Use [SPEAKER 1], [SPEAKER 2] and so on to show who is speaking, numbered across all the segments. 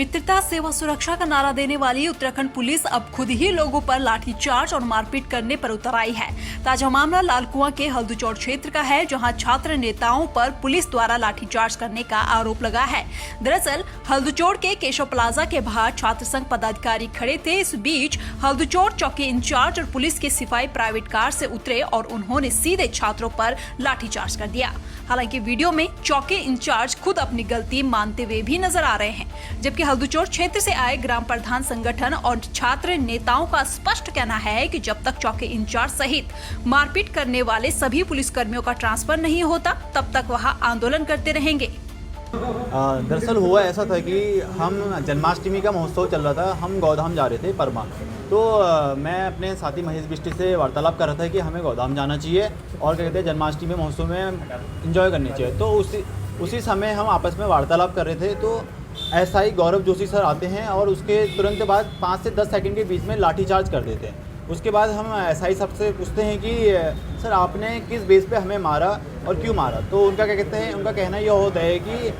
[SPEAKER 1] मित्रता सेवा सुरक्षा का नारा देने वाली उत्तराखंड पुलिस अब खुद ही लोगों पर लाठीचार्ज और मारपीट करने पर उतर आई है। ताजा मामला लालकुआं के हल्दूचौड़ क्षेत्र का है, जहां छात्र नेताओं पर पुलिस द्वारा लाठीचार्ज करने का आरोप लगा है। दरअसल हल्दूचौड़ के केशव प्लाजा के बाहर छात्र संघ पदाधिकारी खड़े थे। इस बीच हल्दूचौड़ चौकी इंचार्ज और पुलिस के सिपाही प्राइवेट कार से उतरे और उन्होंने सीधे छात्रों पर लाठीचार्ज कर दिया। हालांकि वीडियो में चौकी इंचार्ज खुद अपनी गलती मानते हुए भी नजर आ रहे हैं, जबकि हल्दूचौड़ क्षेत्र से आए ग्राम प्रधान संगठन और छात्र नेताओं का स्पष्ट कहना है कि जब तक चौकी इंचार्ज सहित मारपीट करने वाले सभी पुलिसकर्मियों का ट्रांसफर नहीं होता, तब तक वहां आंदोलन करते रहेंगे।
[SPEAKER 2] दरअसल हुआ ऐसा था कि हम जन्माष्टमी का महोत्सव चल रहा था, हम गौधाम जा रहे थे परमा। तो मैं अपने साथी महेश बिष्टी से वार्तालाप कर रहा था कि हमें गौधाम जाना चाहिए और क्या कहते हैं जन्माष्टमी महोत्सव में एंजॉय करनी चाहिए। तो उसी समय हम आपस में वार्तालाप कर रहे थे, तो एसआई गौरव जोशी सर आते हैं और उसके तुरंत बाद 5 से 10 सेकंड के बीच में लाठीचार्ज कर देते हैं। उसके बाद हम एसआई साहब से पूछते हैं कि सर आपने किस बेस पे हमें मारा और क्यों मारा। तो उनका क्या कहते हैं, उनका कहना यह होता है कि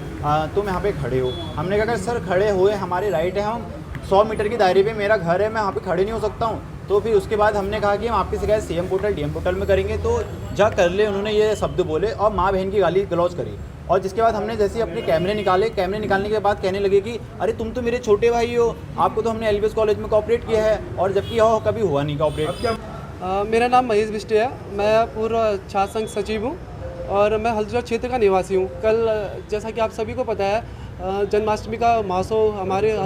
[SPEAKER 2] तुम यहाँ पे खड़े हो। हमने कहा सर खड़े हुए हमारे राइट है, हम 100 मीटर की दायरे पे मेरा घर है, मैं यहाँ पे खड़े नहीं हो सकता हूँ। तो फिर उसके बाद हमने कहा कि हम आपकी शिकायत सीएम पोर्टल डीएम पोर्टल में करेंगे। तो जा कर ले, उन्होंने ये शब्द बोले और माँ बहन की गाली गलौज करी। और जिसके बाद हमने जैसे अपने कैमरे निकालने के बाद कहने लगे कि अरे तुम तो मेरे छोटे भाई हो, आपको तो हमने एलबीएस कॉलेज में कोऑपरेट किया है, और जबकि यह कभी हुआ नहीं कोऑपरेट।
[SPEAKER 3] मेरा नाम महेश बिष्टी है, मैं पूर्व छात्र संघ सचिव हूँ और मैं हल्दूचौड़ क्षेत्र का निवासी हूँ। कल जैसा कि आप सभी को पता है, जन्माष्टमी का महोत्सव हमारे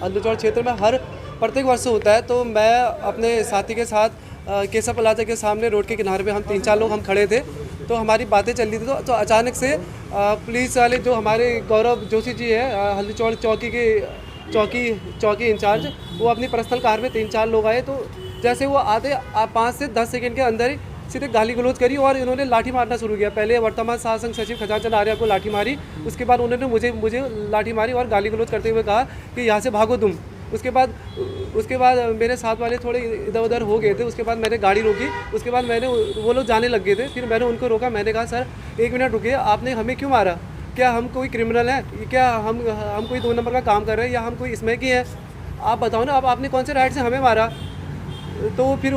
[SPEAKER 3] हल्दूचौड़ क्षेत्र में हर प्रत्येक वर्ष होता है। तो मैं अपने साथी के साथ केशव प्लाजा के सामने रोड के किनारे पे हम 3-4 लोग हम खड़े थे। तो हमारी बातें चल रही थी, तो अचानक से पुलिस वाले जो हमारे गौरव जोशी जी है, हल्दूचौड़ चौकी इंचार्ज, वो अपनी पर्सनल कार में 3-4 लोग आए। तो जैसे वो आते 5 से 10 सेकंड के अंदर ही सीधे गाली गलौज करी और इन्होंने लाठी मारना शुरू किया। पहले वर्तमान शासन सचिव खजांचन आर्या को लाठी मारी, उसके बाद उन्होंने मुझे लाठी मारी और गाली गलौज करते हुए कहा कि यहाँ से भागो तुम। उसके बाद मेरे साथ वाले थोड़े इधर उधर हो गए थे। उसके बाद मैंने गाड़ी रोकी, उसके बाद वो लोग जाने लग गए थे। फिर मैंने उनको रोका, मैंने कहा सर 1 मिनट रुकिए, आपने हमें क्यों मारा? क्या हम कोई क्रिमिनल हैं? क्या हम कोई 2 नंबर का काम कर रहे हैं या हम कोई इसमें की है? आप बताओ ना, अब आपने कौन से राइट से हमें मारा? तो फिर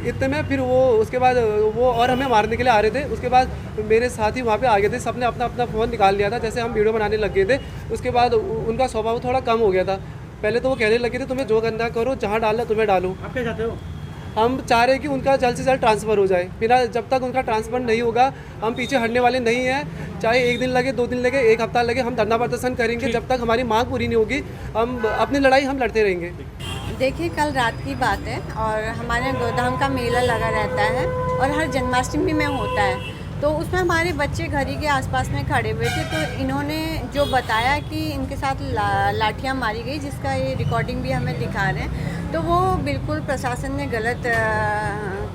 [SPEAKER 3] इतने में फिर वो उसके बाद वो और हमें मारने के लिए आ रहे थे। उसके बाद मेरे साथी वहाँ पे आ गए थे, सबने अपना अपना फ़ोन निकाल लिया था, जैसे हम वीडियो बनाने लग गए थे। उसके बाद उनका स्वभाव थोड़ा कम हो गया था। पहले तो वो कहने लगे थे तुम्हें जो करना करो, जहाँ डालना तुम्हें डालो।
[SPEAKER 4] आप क्या चाहते हो?
[SPEAKER 3] हम चाह रहे हैं कि उनका जल्द से जल्द ट्रांसफ़र हो जाए। फिर जब तक उनका ट्रांसफ़र नहीं होगा, हम पीछे हटने वाले नहीं हैं। चाहे 1 दिन लगे, 2 दिन लगे, 1 हफ्ता लगे, हम धरना प्रदर्शन करेंगे। जब तक हमारी मांग पूरी नहीं होगी, हम अपनी लड़ाई हम लड़ते रहेंगे।
[SPEAKER 5] देखिए, कल रात की बात है और हमारे यहाँ गौधाम का मेला लगा रहता है और हर जन्माष्टमी में होता है। तो उसमें हमारे बच्चे घर ही के आसपास में खड़े हुए थे। तो इन्होंने जो बताया कि इनके साथ लाठियाँ मारी गई, जिसका ये रिकॉर्डिंग भी हमें दिखा रहे हैं, तो वो बिल्कुल प्रशासन ने गलत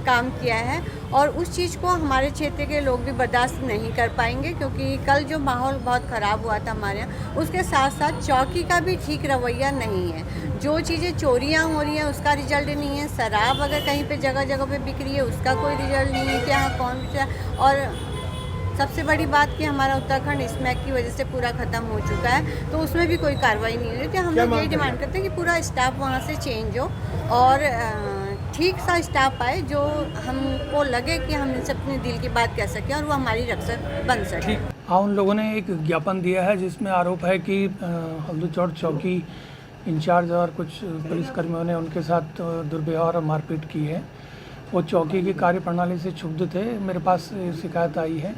[SPEAKER 5] काम किया है और उस चीज़ को हमारे क्षेत्र के लोग भी बर्दाश्त नहीं कर पाएंगे। क्योंकि कल जो माहौल बहुत ख़राब हुआ था हमारे यहाँ, उसके साथ साथ चौकी का भी ठीक रवैया नहीं है। जो चीज़ें चोरियाँ हो रही हैं उसका रिजल्ट नहीं है, शराब अगर कहीं पे जगह जगह पे बिक रही है उसका कोई रिजल्ट नहीं है कि हाँ कौन। और सबसे बड़ी बात कि हमारा उत्तराखंड स्मैक की वजह से पूरा ख़त्म हो चुका है, तो उसमें भी कोई कार्रवाई नहीं हो रही। तो हम लोग यही डिमांड करते हैं कि पूरा स्टाफ वहाँ से चेंज हो और ठीक सा स्टाफ आए, जो हमको लगे कि हम इनसे अपने दिल की बात कह सकें और वो हमारी रक्षक बन सके।
[SPEAKER 4] हाँ, उन लोगों ने एक ज्ञापन दिया है जिसमें आरोप है कि हल्दूचौड़ चौकी इंचार्ज और कुछ पुलिसकर्मियों ने उनके साथ दुर्व्यवहार और मारपीट की है। वो चौकी की कार्यप्रणाली से क्षुब्ध थे। मेरे पास शिकायत आई है,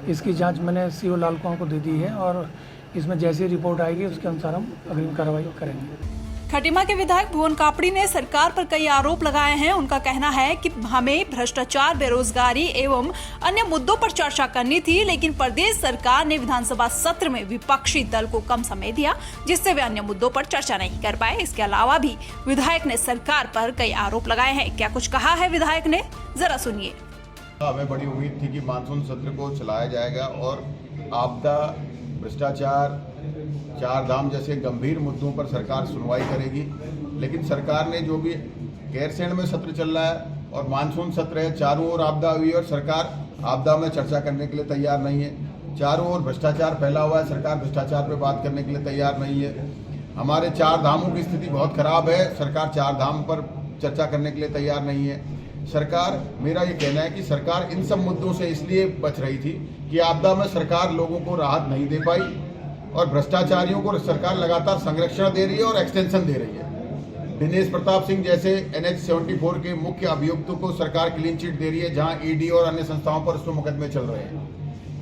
[SPEAKER 4] इसकी जांच मैंने सीओ लालकुआं को दे दी है और इसमें जैसी रिपोर्ट आएगी उसके अनुसार हम अग्रिम कार्रवाई करेंगे।
[SPEAKER 1] खटीमा के विधायक भुवन कापड़ी ने सरकार पर कई आरोप लगाए हैं। उनका कहना है कि हमें भ्रष्टाचार, बेरोजगारी एवं अन्य मुद्दों पर चर्चा करनी थी, लेकिन प्रदेश सरकार ने विधानसभा सत्र में विपक्षी दल को कम समय दिया, जिससे वे अन्य मुद्दों पर चर्चा नहीं कर पाए। इसके अलावा भी विधायक ने सरकार पर कई आरोप लगाए हैं। क्या कुछ कहा है विधायक ने, जरा सुनिए।
[SPEAKER 6] हमें बड़ी उम्मीद थी कि मानसून सत्र को चलाया जाएगा और आपदा, भ्रष्टाचार, 4 धाम जैसे गंभीर मुद्दों पर सरकार सुनवाई करेगी। लेकिन सरकार ने जो भी गैरसैंण में सत्र चल रहा है और मानसून सत्र है, चारों ओर आपदा हुई और सरकार आपदा में चर्चा करने के लिए तैयार नहीं है। चारों ओर भ्रष्टाचार फैला हुआ है, सरकार भ्रष्टाचार पर बात करने के लिए तैयार नहीं है। हमारे चार धामों की स्थिति बहुत खराब है। सरकार चार धाम पर चर्चा करने के लिए तैयार नहीं है। सरकार, मेरा ये कहना है कि सरकार इन सब मुद्दों से इसलिए बच रही थी कि आपदा में सरकार लोगों को राहत नहीं दे पाई और भ्रष्टाचारियों को सरकार लगातार संरक्षण दे रही है और एक्सटेंशन दे रही है। दिनेश प्रताप सिंह जैसे NH-74 के मुख्य अभियुक्तों को सरकार क्लीन चिट दे रही है, जहां ED और अन्य संस्थाओं पर उसमें मुकदमे चल रहे हैं।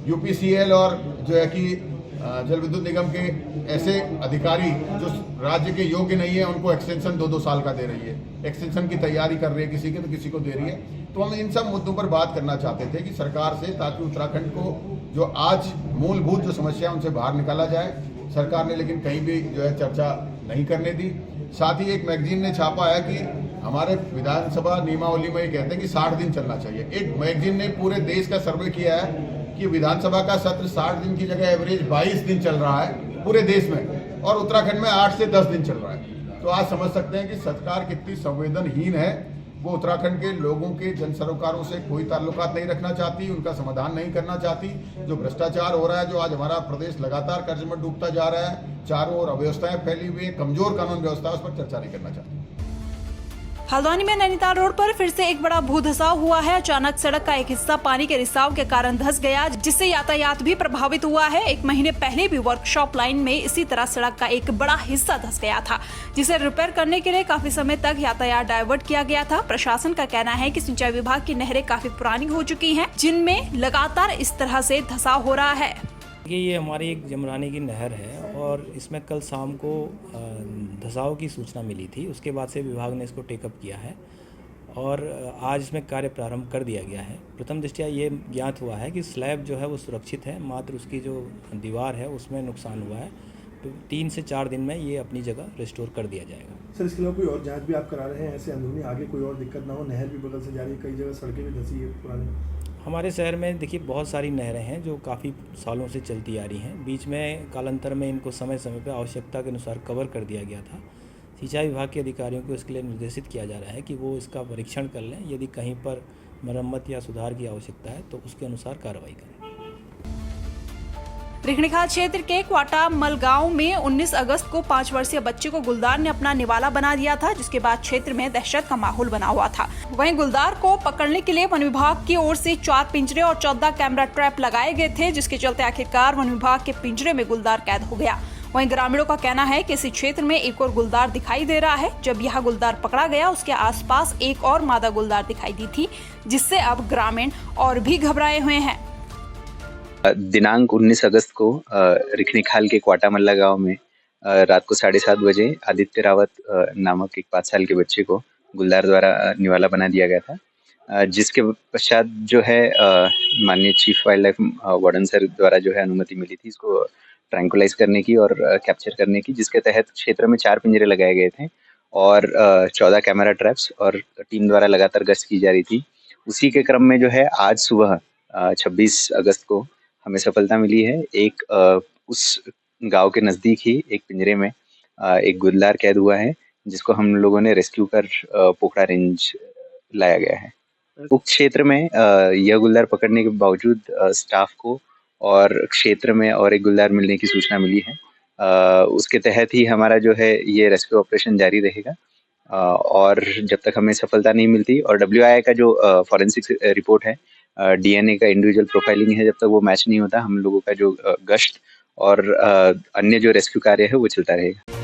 [SPEAKER 6] UPCL और जो है कि जल विद्युत निगम के ऐसे अधिकारी जो राज्य के योग्य नहीं है, उनको एक्सटेंशन 2-2 साल का दे रही है। एक्सटेंशन की तैयारी कर रही है किसी की, तो किसी को दे रही है। तो हम इन सब मुद्दों पर बात करना चाहते थे कि सरकार से, ताकि उत्तराखंड को जो आज मूलभूत जो समस्या है उनसे बाहर निकाला जाए। सरकार ने लेकिन कहीं भी जो है चर्चा नहीं करने दी। साथ ही एक मैगजीन ने छापा है कि हमारे विधानसभा नियमावली में ये कहते हैं कि 60 दिन चलना चाहिए। एक मैगजीन ने पूरे देश का सर्वे किया है कि विधानसभा का सत्र 60 दिन की जगह एवरेज 22 दिन चल रहा है पूरे देश में, और उत्तराखंड में 8 से 10 दिन चल रहा है। तो आज समझ सकते हैं कि सरकार कितनी संवेदनहीन है। वो उत्तराखंड के लोगों के जन सरोकारों से कोई ताल्लुकात नहीं रखना चाहती, उनका समाधान नहीं करना चाहती। जो भ्रष्टाचार हो रहा है, जो आज हमारा प्रदेश लगातार कर्ज में डूबता जा रहा है, चारों ओर अव्यवस्थाएं फैली हुई है, कमजोर कानून व्यवस्था, उस पर चर्चा नहीं करना चाहती।
[SPEAKER 1] हल्द्वानी में नैनीताल रोड पर फिर से एक बड़ा भू धसाव हुआ है। अचानक सड़क का एक हिस्सा पानी के रिसाव के कारण धंस गया, जिससे यातायात भी प्रभावित हुआ है। 1 महीने पहले भी वर्कशॉप लाइन में इसी तरह सड़क का एक बड़ा हिस्सा धंस गया था, जिसे रिपेयर करने के लिए काफी समय तक यातायात डाइवर्ट किया गया था। प्रशासन का कहना है कि सिंचाई विभाग की नहरें काफी पुरानी हो चुकी हैं, जिनमें लगातार इस तरह से धसाव हो रहा है।
[SPEAKER 7] ये हमारी एक जमरानी की नहर है और इसमें कल शाम को धसाव की सूचना मिली थी। उसके बाद से विभाग ने इसको टेकअप किया है और आज इसमें कार्य प्रारंभ कर दिया गया है। प्रथम दृष्टया ये ज्ञात हुआ है कि स्लैब जो है वो सुरक्षित है, मात्र उसकी जो दीवार है उसमें नुकसान हुआ है। तो 3 से 4 दिन में ये अपनी जगह रिस्टोर कर दिया जाएगा।
[SPEAKER 8] सर, इसके अलावा कोई और जांच भी आप करा रहे हैं ऐसे अंदरूनी, आगे कोई और दिक्कत ना हो? नहर भी बगल से जा रही है, कई जगह सड़कें भी धसी है पुरानी।
[SPEAKER 7] हमारे शहर में देखिए बहुत सारी नहरें हैं जो काफ़ी सालों से चलती आ रही हैं। बीच में कालांतर में इनको समय समय पर आवश्यकता के अनुसार कवर कर दिया गया था। सिंचाई विभाग के अधिकारियों को इसके लिए निर्देशित किया जा रहा है कि वो इसका परीक्षण कर लें, यदि कहीं पर मरम्मत या सुधार की आवश्यकता है तो उसके अनुसार कार्रवाई करें।
[SPEAKER 1] रिखणीखाल क्षेत्र के क्वाटामल गांव में 19 अगस्त को 5 वर्षीय बच्चे को गुलदार ने अपना निवाला बना दिया था, जिसके बाद क्षेत्र में दहशत का माहौल बना हुआ था। वहीं गुलदार को पकड़ने के लिए वन विभाग की ओर से 4 पिंजरे और 14 कैमरा ट्रैप लगाए गए थे, जिसके चलते आखिरकार वन विभाग के पिंजरे में गुलदार कैद हो गया। वहीं ग्रामीणों का कहना है कि इसी क्षेत्र में एक और गुलदार दिखाई दे रहा है। जब यह गुलदार पकड़ा गया, उसके आसपास एक और मादा गुलदार दिखाई दी थी, जिससे अब ग्रामीण और भी घबराए हुए हैं।
[SPEAKER 9] दिनांक 19 अगस्त को रिखणीखाल के क्वाटामल्ला गांव में रात को 7:30 बजे आदित्य रावत नामक एक 5 साल के बच्चे को गुलदार द्वारा निवाला बना दिया गया था, जिसके पश्चात जो है माननीय chief wild life warden sir द्वारा जो है अनुमति मिली थी इसको ट्रैंकुलाइज करने की और कैप्चर करने की, जिसके तहत क्षेत्र में 4 पिंजरे लगाए गए थे और 14 कैमरा ट्रैप्स और टीम द्वारा लगातार गश्त की जा रही थी। उसी के क्रम में जो है आज सुबह 26 अगस्त को हमें सफलता मिली है। एक उस गांव के नज़दीक ही एक पिंजरे में एक गुलदार कैद हुआ है, जिसको हम लोगों ने रेस्क्यू कर पोखरा रेंज लाया गया है। उक्त क्षेत्र में यह गुलदार पकड़ने के बावजूद स्टाफ को और क्षेत्र में और एक गुलदार मिलने की सूचना मिली है। उसके तहत ही हमारा जो है ये रेस्क्यू ऑपरेशन जारी रहेगा और जब तक हमें सफलता नहीं मिलती और WIA का जो फॉरेंसिक रिपोर्ट है, DNA का इंडिविजुअल प्रोफाइलिंग है, जब तक वो मैच नहीं होता, हम लोगों का जो गश्त और अन्य जो रेस्क्यू कार्य है वो चलता रहेगा।